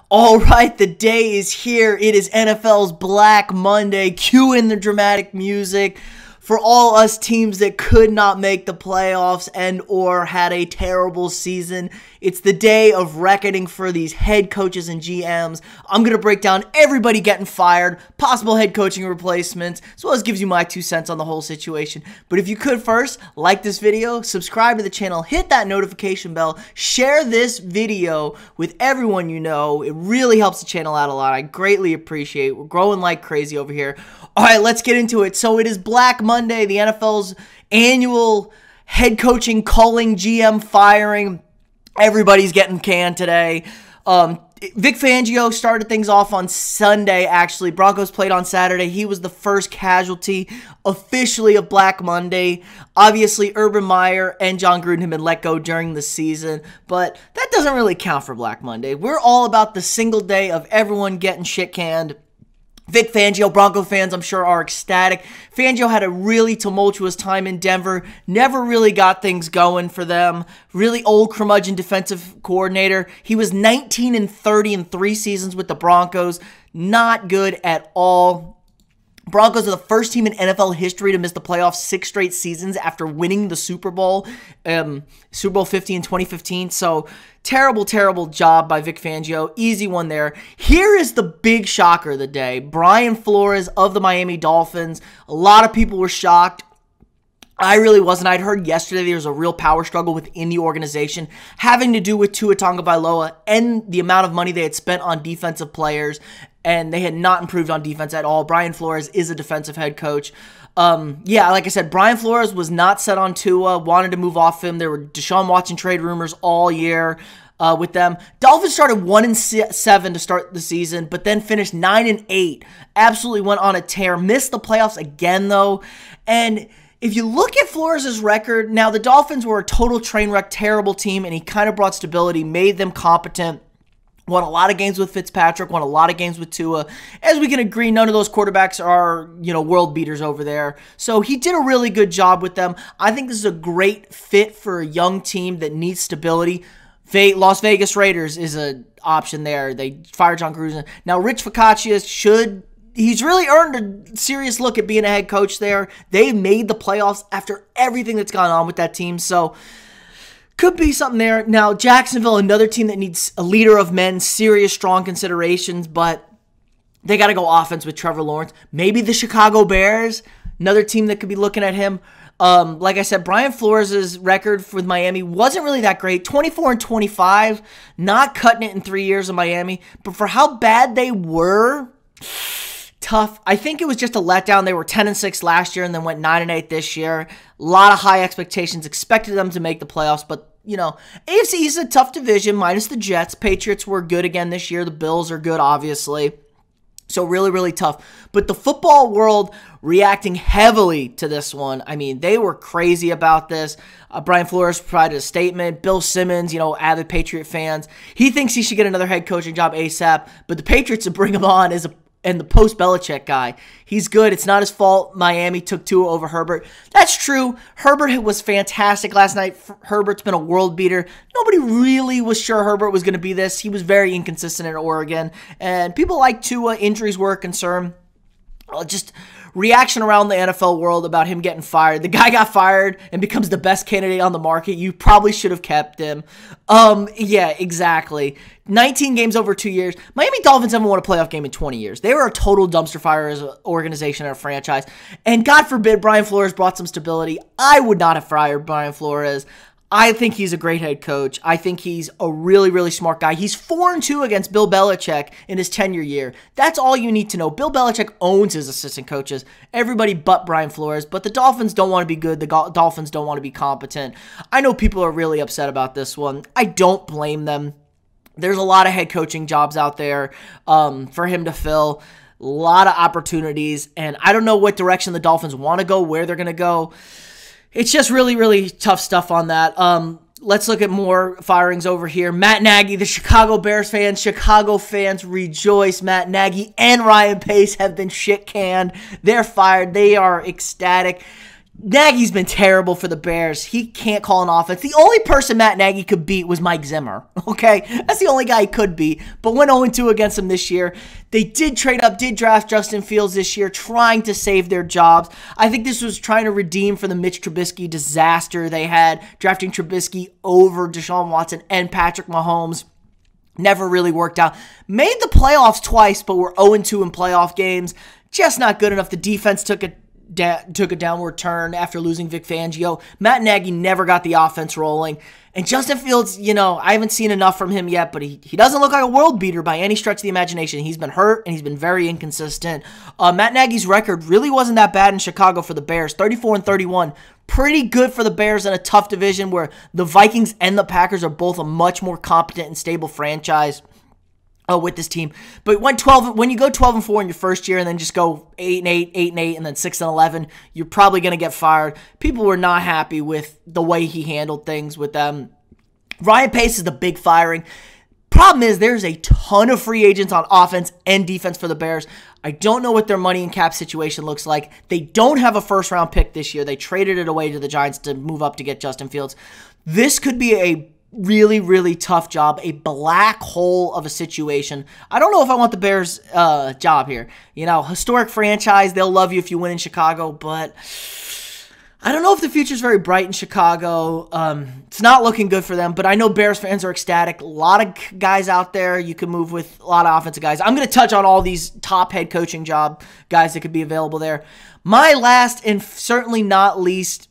All right, the day is here. It is NFL's Black Monday. Cue in the dramatic music for all us teams that could not make the playoffs and or had a terrible season. It's the day of reckoning for these head coaches and GMs. I'm going to break down everybody getting fired, possible head coaching replacements, as well as gives you my 2 cents on the whole situation. But if you could first, like this video, subscribe to the channel, hit that notification bell, share this video with everyone you know. It really helps the channel out a lot. I greatly appreciate it. We're growing like crazy over here. All right, let's get into it. So it is Black Monday, the NFL's annual head coaching culling, GM firing. Everybody's getting canned today. Vic Fangio started things off on Sunday, actually. Broncos played on Saturday. He was the first casualty officially of Black Monday. Obviously, Urban Meyer and John Gruden have been let go during the season, but that doesn't really count for Black Monday. We're all about the single day of everyone getting shit canned. Vic Fangio, Bronco fans, I'm sure, are ecstatic. Fangio had a really tumultuous time in Denver. Never really got things going for them. Really old curmudgeon defensive coordinator. He was 19-30 in 3 seasons with the Broncos. Not good at all. Broncos are the first team in NFL history to miss the playoffs 6 straight seasons after winning the Super Bowl, Super Bowl 50 in 2015. So terrible, terrible job by Vic Fangio. Easy one there. Here is the big shocker of the day. Brian Flores of the Miami Dolphins. A lot of people were shocked. I really wasn't. I'd heard yesterday there was a real power struggle within the organization having to do with Tua Tagovailoa and the amount of money they had spent on defensive players, and they had not improved on defense at all. Brian Flores is a defensive head coach. Yeah, like I said, Brian Flores was not set on Tua, wanted to move off him. There were Deshaun Watson trade rumors all year with them. Dolphins started 1-7 to start the season, but then finished 9-8. Absolutely went on a tear. Missed the playoffs again, though. And if you look at Flores' record, now the Dolphins were a total train wreck, terrible team, and he kind of brought stability, made them competent. Won a lot of games with Fitzpatrick, won a lot of games with Tua. As we can agree, none of those quarterbacks are, world beaters over there. So he did a really good job with them. I think this is a great fit for a young team that needs stability. Las Vegas Raiders is an option there. They fired John Gruden. Now, Rich Focaccia he's really earned a serious look at being a head coach there. They made the playoffs after everything that's gone on with that team. So could be something there. Now, Jacksonville, another team that needs a leader of men, serious, strong considerations, but they got to go offense with Trevor Lawrence. Maybe the Chicago Bears, another team that could be looking at him. Like I said, Brian Flores' record with Miami wasn't really that great. 24-25, not cutting it in 3 years in Miami. But for how bad they were, tough. I think it was just a letdown. They were 10-6 last year and then went 9-8 this year. A lot of high expectations. Expected them to make the playoffs, but AFC is a tough division minus the Jets. Patriots were good again this year. The Bills are good, obviously. So really, really tough. But the football world reacting heavily to this one. I mean, they were crazy about this. Brian Flores provided a statement. Bill Simmons, avid Patriot fans, he thinks he should get another head coaching job ASAP. But the Patriots would bring him on and the post-Belichick guy. He's good. It's not his fault Miami took Tua over Herbert. That's true. Herbert was fantastic last night. Herbert's been a world beater. Nobody really was sure Herbert was going to be this. He was very inconsistent at Oregon. And people like Tua. Injuries were a concern. Just reaction around the NFL world about him getting fired. The guy got fired and becomes the best candidate on the market. You probably should have kept him. Yeah, exactly. 19 games over 2 years. Miami Dolphins haven't won a playoff game in 20 years. They were a total dumpster fire as an organization and a franchise. And God forbid Brian Flores brought some stability. I would not have fired Brian Flores. I think he's a great head coach. I think he's a really, really smart guy. He's 4-2 against Bill Belichick in his tenure year. That's all you need to know. Bill Belichick owns his assistant coaches. Everybody but Brian Flores. But the Dolphins don't want to be good. The Dolphins don't want to be competent. I know people are really upset about this one. I don't blame them. There's a lot of head coaching jobs out there for him to fill. A lot of opportunities. And I don't know what direction the Dolphins want to go, where they're going to go. It's just really, really tough stuff on that. Let's look at more firings over here. Matt Nagy, the Chicago Bears fans. Chicago fans rejoice. Matt Nagy and Ryan Pace have been shit canned. They're fired. They are ecstatic. Nagy's been terrible for the Bears. He can't call an offense. The only person Matt Nagy could beat was Mike Zimmer, okay? That's the only guy he could beat, but went 0-2 against him this year. They did trade up, did draft Justin Fields this year, trying to save their jobs. I think this was trying to redeem for the Mitch Trubisky disaster they had, drafting Trubisky over Deshaun Watson and Patrick Mahomes. Never really worked out. Made the playoffs twice, but were 0-2 in playoff games. Just not good enough. The defense took a downward turn after losing Vic Fangio. Matt Nagy never got the offense rolling. And Justin Fields, I haven't seen enough from him yet, but he doesn't look like a world beater by any stretch of the imagination. He's been hurt, and he's been very inconsistent. Matt Nagy's record really wasn't that bad in Chicago for the Bears, 34-31. Pretty good for the Bears in a tough division where the Vikings and the Packers are both a much more competent and stable franchise. With this team. But when you go 12-4 in your first year and then just go 8-8, 8-8, and then 6-11, you're probably going to get fired. People were not happy with the way he handled things with them. Ryan Pace is the big firing. Problem is, there's a ton of free agents on offense and defense for the Bears. I don't know what their money and cap situation looks like. They don't have a first-round pick this year. They traded it away to the Giants to move up to get Justin Fields. This could be a really, really tough job, a black hole of a situation. I don't know if I want the Bears' job here. Historic franchise, they'll love you if you win in Chicago, but I don't know if the future's very bright in Chicago. It's not looking good for them, but I know Bears fans are ecstatic. A lot of guys out there you can move with, a lot of offensive guys. I'm going to touch on all these top head coaching job guys that could be available there. My last and certainly not least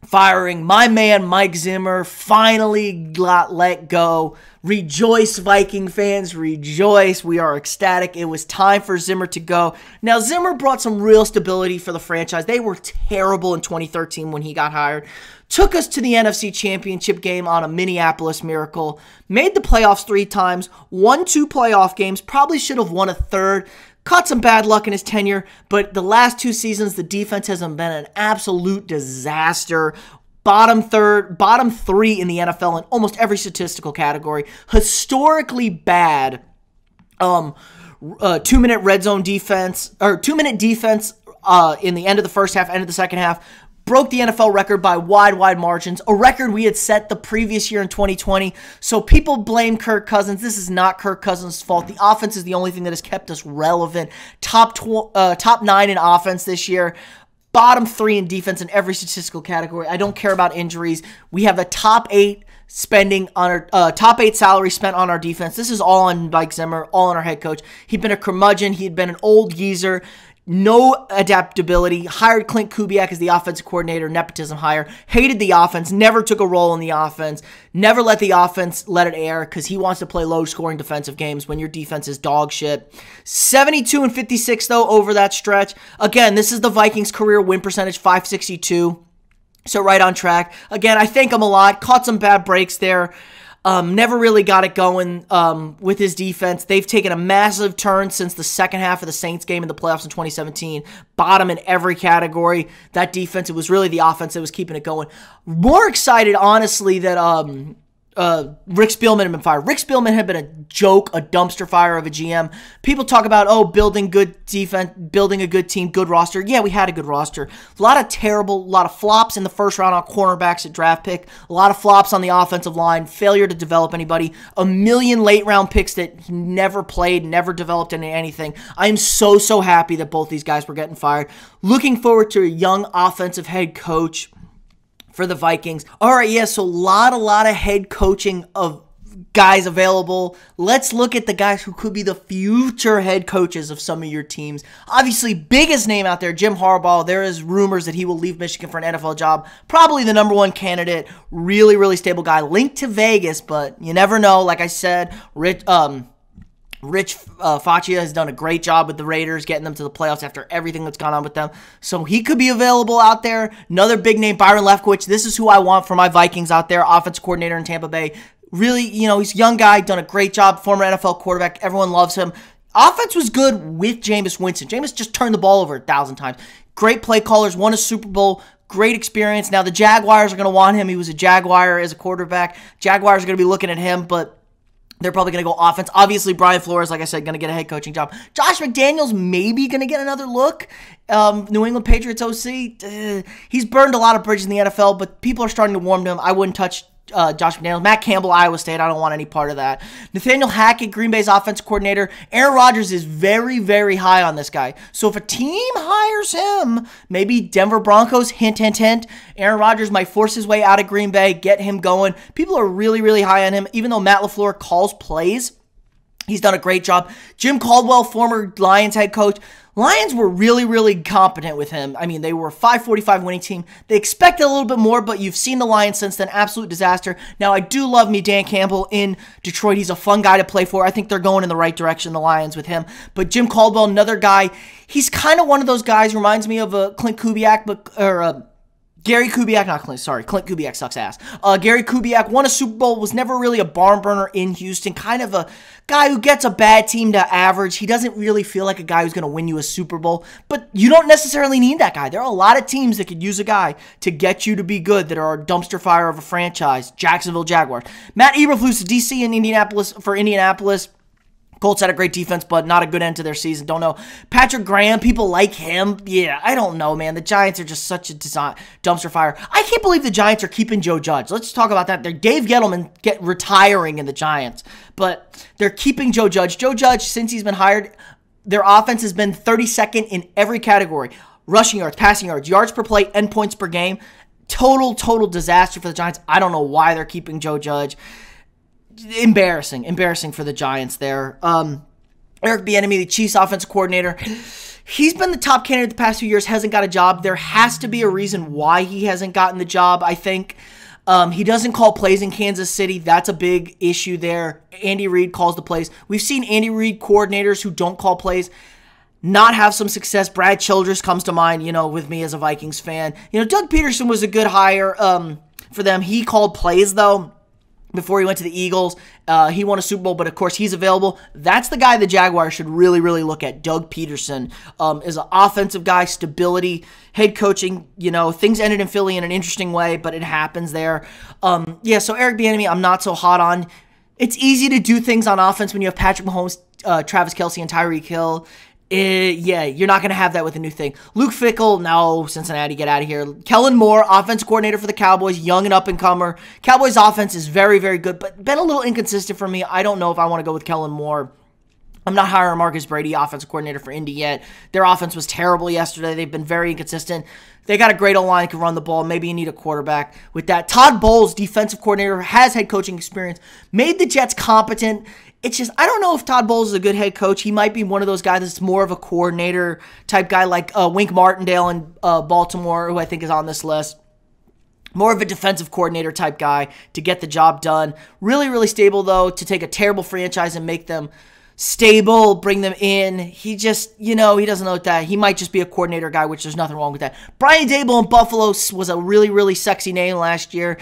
firing, my man Mike Zimmer finally got let go. Rejoice, Viking fans, rejoice. We are ecstatic. It was time for Zimmer to go. Now, Zimmer brought some real stability for the franchise. They were terrible in 2013 when he got hired. Took us to the NFC Championship game on a Minneapolis miracle. Made the playoffs 3 times. Won 2 playoff games. Probably should have won a third. Caught some bad luck in his tenure, but the last 2 seasons, the defense has been an absolute disaster. Bottom 3 in the NFL in almost every statistical category. Historically bad 2-minute red zone defense, or 2-minute defense in the end of the first half, end of the second half. Broke the NFL record by wide margins, a record we had set the previous year in 2020. So people blame Kirk Cousins. This is not Kirk Cousins' fault. The offense is the only thing that has kept us relevant. Top 9 in offense this year. Bottom 3 in defense in every statistical category. I don't care about injuries. We have a top 8 spending on our top 8 salary spent on our defense. This is all on Mike Zimmer, all on our head coach. He'd been a curmudgeon. He'd been an old geezer. No adaptability. Hired Clint Kubiak as the offensive coordinator, nepotism hire. Hated the offense. Never took a role in the offense. Never let the offense let it air because he wants to play low-scoring defensive games when your defense is dog shit. 72-56 though over that stretch. Again, this is the Vikings' career win percentage, .562. So right on track. Again, I thank him a lot. Caught some bad breaks there. Never really got it going with his defense. They've taken a massive turn since the second half of the Saints game in the playoffs in 2017. Bottom in every category. That defense, it was really the offense that was keeping it going. More excited, honestly, that Rick Spielman had been fired. Rick Spielman had been a joke, a dumpster fire of a GM. People talk about, building good defense, building a good team, good roster. Yeah, we had a good roster. A lot of flops in the first round on cornerbacks at draft pick. A lot of flops on the offensive line. Failure to develop anybody. A million late round picks that he never played, never developed into anything. I'm so happy that both these guys were getting fired. Looking forward to a young offensive head coach for the Vikings. All right, yeah, so a lot of head coaching of guys available. Let's look at the guys who could be the future head coaches of some of your teams. Obviously, biggest name out there, Jim Harbaugh. There is rumors that he will leave Michigan for an NFL job. Probably the #1 candidate. Really stable guy. Linked to Vegas, but you never know. Like I said, Rich Faccia has done a great job with the Raiders, getting them to the playoffs after everything that's gone on with them. So he could be available out there. Another big name, Byron Leftwich. This is who I want for my Vikings out there, offensive coordinator in Tampa Bay. Really, he's a young guy, done a great job, former NFL quarterback. Everyone loves him. Offense was good with Jameis Winston. Jameis just turned the ball over 1,000 times. Great play callers, won a Super Bowl. Great experience. Now the Jaguars are going to want him. He was a Jaguar as a quarterback. Jaguars are going to be looking at him, but They're probably going to go offense. Obviously, Brian Flores, like I said, going to get a head coaching job. Josh McDaniels maybe going to get another look. New England Patriots OC. He's burned a lot of bridges in the NFL, but people are starting to warm to him. I wouldn't touch Josh McDaniels. Matt Campbell, Iowa State. I don't want any part of that. Nathaniel Hackett, Green Bay's offensive coordinator. Aaron Rodgers is very, very high on this guy. So if a team hires him, maybe Denver Broncos, hint, hint, hint, Aaron Rodgers might force his way out of Green Bay, get him going. People are really, really high on him. Even though Matt LaFleur calls plays, he's done a great job. Jim Caldwell, former Lions head coach. Lions were really, really competent with him. I mean, they were a 545 winning team. They expected a little bit more, but you've seen the Lions since then. Absolute disaster. Now, I do love me Dan Campbell in Detroit. He's a fun guy to play for. I think they're going in the right direction, the Lions, with him. But Jim Caldwell, another guy, he's kind of one of those guys, reminds me of a Clint Kubiak, Gary Kubiak, not Clint, sorry. Clint Kubiak sucks ass. Gary Kubiak won a Super Bowl, was never really a barn burner in Houston. Kind of a guy who gets a bad team to average. He doesn't really feel like a guy who's going to win you a Super Bowl. But you don't necessarily need that guy. There are a lot of teams that could use a guy to get you to be good that are a dumpster fire of a franchise. Jacksonville Jaguars. Matt Eberflus, DC in Indianapolis, for Indianapolis. Colts had a great defense, but not a good end to their season. Don't know. Patrick Graham, people like him. Yeah, I don't know, man. The Giants are just such a dumpster fire. I can't believe the Giants are keeping Joe Judge. Let's talk about that. They're Dave Gettleman retiring in the Giants, but they're keeping Joe Judge. Joe Judge, since he's been hired, their offense has been 32nd in every category. Rushing yards, passing yards, yards per play, end points per game. Total disaster for the Giants. I don't know why they're keeping Joe Judge. Embarrassing for the Giants there. Eric Bieniemy, the Chiefs offensive coordinator, he's been the top candidate the past few years, hasn't got a job. There has to be a reason why he hasn't gotten the job, I think. He doesn't call plays in Kansas City. That's a big issue there. Andy Reid calls the plays. We've seen Andy Reid coordinators who don't call plays not have some success. Brad Childress comes to mind, with me as a Vikings fan. Doug Peterson was a good hire for them. He called plays, though. Before he went to the Eagles, he won a Super Bowl, but of course he's available. That's the guy the Jaguars should really, really look at. Doug Peterson is an offensive guy, stability, head coaching. Things ended in Philly in an interesting way, but it happens there. So Eric Bieniemy, I'm not so hot on. It's easy to do things on offense when you have Patrick Mahomes, Travis Kelce, and Tyreek Hill. You're not going to have that with a new thing. Luke Fickell, no, Cincinnati, get out of here. Kellen Moore, offensive coordinator for the Cowboys, young and up-and-comer. Cowboys' offense is very, very good, but been a little inconsistent for me. I don't know if I want to go with Kellen Moore. I'm not hiring Marcus Brady, offensive coordinator for Indy yet. Their offense was terrible yesterday. They've been very inconsistent. They got a great O-line, can run the ball. Maybe you need a quarterback with that. Todd Bowles, defensive coordinator, has head coaching experience, made the Jets competent. It's just, I don't know if Todd Bowles is a good head coach. He might be one of those guys that's more of a coordinator type guy like Wink Martindale in Baltimore, who I think is on this list. More of a defensive coordinator type guy to get the job done. Really, really stable, though, to take a terrible franchise and make them stable, bring them in. He just, he doesn't know what that. He might just be a coordinator guy, which there's nothing wrong with that. Brian Daboll in Buffalo was a really, really sexy name last year.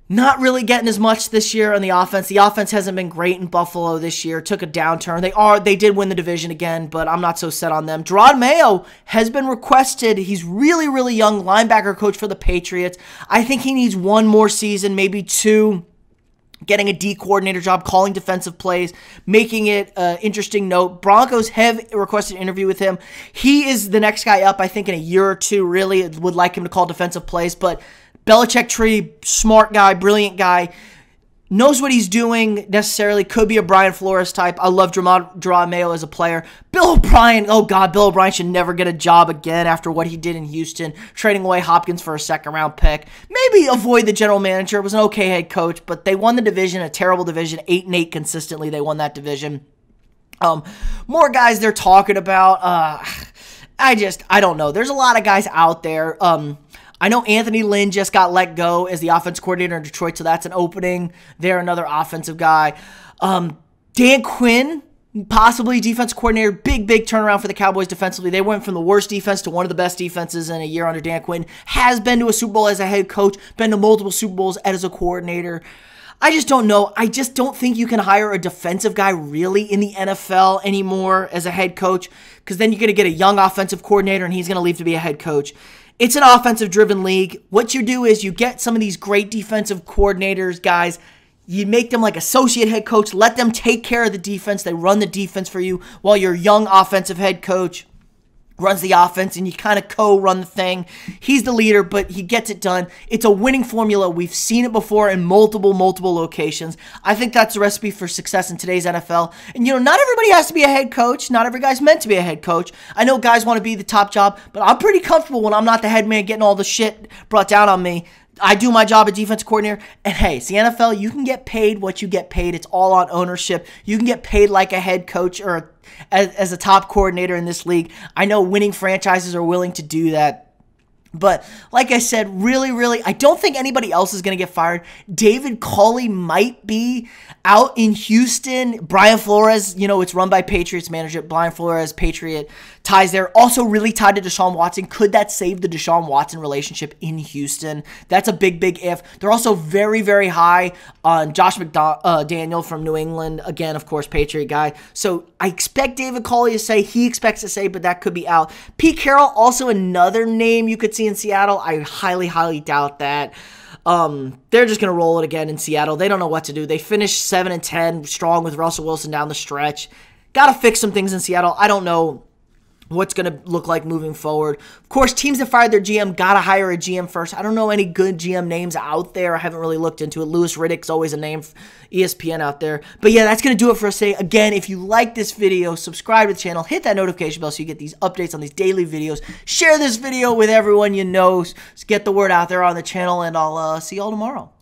Not really getting as much this year on the offense. The offense hasn't been great in Buffalo this year. Took a downturn. They did win the division again, but I'm not so set on them. Gerard Mayo has been requested. He's really, really young linebacker coach for the Patriots. I think he needs one more season, maybe two. Getting a D coordinator job, calling defensive plays, making it an interesting note. Broncos have requested an interview with him. He is the next guy up, I think, in a year or two, really. Would like him to call defensive plays, but Belichick tree, smart guy, brilliant guy, knows what he's doing necessarily, could be a Brian Flores type. I love Gerard Mayo as a player. Bill O'Brien, oh God, Bill O'Brien should never get a job again after what he did in Houston, trading away Hopkins for a second-round pick. Maybe avoid the general manager. It was an okay head coach, but they won the division, a terrible division, 8-8 consistently. They won that division. More guys they're talking about. I don't know. There's a lot of guys out there. I know Anthony Lynn just got let go as the offensive coordinator in Detroit, so that's an opening. They're another offensive guy. Dan Quinn, possibly defensive coordinator. Big turnaround for the Cowboys defensively. They went from the worst defense to one of the best defenses in a year under Dan Quinn. Has been to a Super Bowl as a head coach, been to multiple Super Bowls as a coordinator. I just don't know. I just don't think you can hire a defensive guy really in the NFL anymore as a head coach, because then you're going to get a young offensive coordinator and he's going to leave to be a head coach. It's an offensive-driven league. What you do is you get some of these great defensive coordinators, guys. You make them like associate head coach. Let them take care of the defense. They run the defense for you while your young offensive head coach runs the offense, and you kind of co-run the thing. He's the leader, but he gets it done. It's a winning formula. We've seen it before in multiple locations. I think that's the recipe for success in today's NFL. And, not everybody has to be a head coach. Not every guy's meant to be a head coach. I know guys want to be the top job, but I'm pretty comfortable when I'm not the head man getting all the shit brought down on me. I do my job as defensive coordinator, and hey, it's the NFL. You can get paid what you get paid. It's all on ownership. You can get paid like a head coach or as a top coordinator in this league. I know winning franchises are willing to do that. But like I said, really, I don't think anybody else is going to get fired. David Culley might be out in Houston. Brian Flores, it's run by Patriots management. Brian Flores, Patriot, ties there. Also really tied to Deshaun Watson. Could that save the Deshaun Watson relationship in Houston? That's a big if. They're also very high on Josh McDaniel from New England. Again, of course, Patriot guy. So I expect David Culley to say. He expects to say, but that could be out. Pete Carroll, also another name you could see in Seattle. I highly doubt that. They're just going to roll it again in Seattle. They don't know what to do. They finished 7-10 strong with Russell Wilson down the stretch. Got to fix some things in Seattle. I don't know what's going to look like moving forward. Of course, teams that fired their GM got to hire a GM first. I don't know any good GM names out there. I haven't really looked into it. Louis Riddick's always a name for ESPN out there. But yeah, that's going to do it for us today. Again, if you like this video, subscribe to the channel. Hit that notification bell so you get these updates on these daily videos. Share this video with everyone you know. Get the word out there on the channel, and I'll see you all tomorrow.